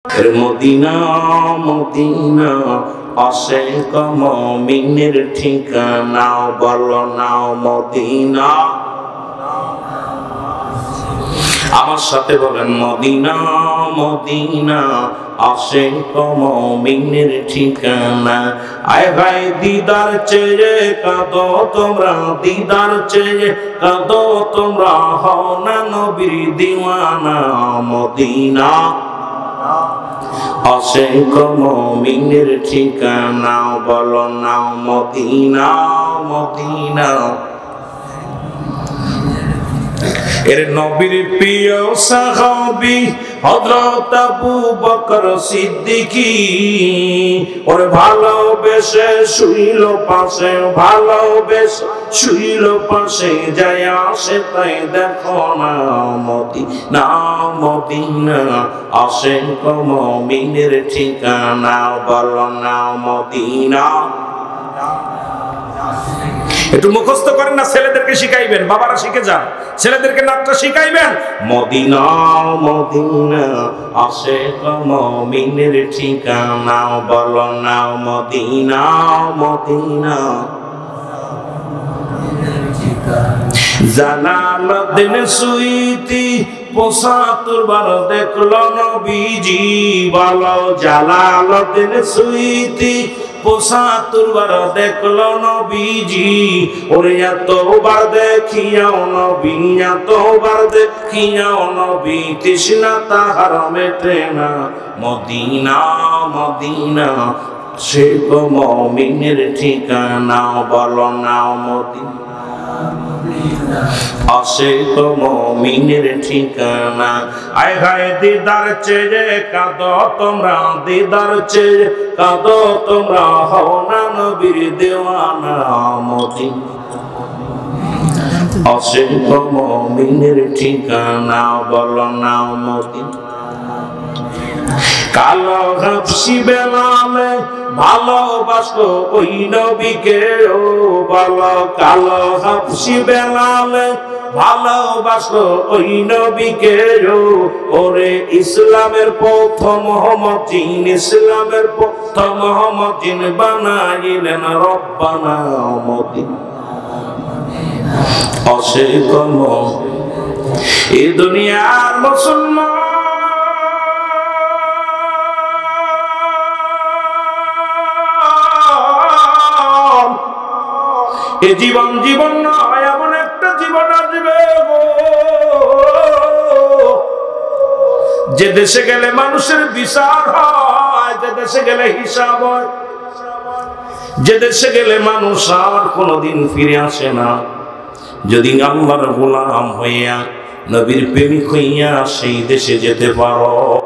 Medina Medina আশেক মুমিনের ঠিকানা, বলো না মদিনা। আমার সাথে বলেন মদিনা মদিনা আশেক মুমিনের ঠিকানা। আয় ভাই দিদার চেয়ে কাঁদো তোমরা, দিদার চেয়ে কাঁদো তোমরা, হও না নবীর দিওয়ানা। মদিনা আশেক মুমিনের ঠিকানা, বলো না মদিনা মদিনা। এর নবীর প্রিয় সাহাবী হযরত আবু বকর সিদ্দিকী, ওর ভালোবেসে শুইল পাশে, ভালোবেসে শুইল পাশে, যায় আসে তাই দেখো না মদিনা মদিনা আশেক মুমিনের ঠিকানা, বলো না মদিনা। একটু মুখস্থ করেন না, ছেলেদেরকে শিখাইবেন, বাবারা শিখে যান, ছেলেদেরকে নাচটা শিখাইবেন। মদিনা মদিনা আশেক মুমিনের ঠিকানা, বলো না মদিনা মদিনা। জালালউদ্দিন সুয়ুতী ৭৫ বার দেখলো নবীজি, বলো জালালউদ্দিন সুয়ুতী ৭৫ বার দেখলো নবীজি। ওরে এতবার দেখিয়াও নবী, এতবার দেখিয়াও নবী, তৃষ্ণা তাহার মেটে না। মদিনা মদিনা আশেক মুমিনের ঠিকানা, বলো না মদিনা আশেক মুমিনের ঠিকানা। আয় হায় দিদার চেয়ে কাঁদো তোমরা, দিদার চেয়ে কাঁদো তোমরা, হও না নবীর দেওয়ানা। মদিনা আশেক মুমিনের ঠিকানা, বলো না মদিনা। কালো হাফসি বেলালে ভালোবাসলো ওই নবীকে, ও বলো কালো হাফসি বেলালে ভালোবাসলো ওই নবীকে। ওরে ইসলামের প্রথম মতিন, ইসলামের প্রথম মতিন বানাইলেন রব্বানা। মদিনা আশেক এই দুনিয়ার মুসলমান এ জীবন জীবন নয়, এমন একটা জীবন আসবে যে দেশে গেলে মানুষের বিচার হয়, যে দেশে গেলে হিসাব হয়, যে দেশে গেলে মানুষ আর কোনোদিন ফিরে আসে না। যদি আল্লাহর গোলাম হইয়া নবীর প্রেমিক হইয়া সেই দেশে যেতে পারো।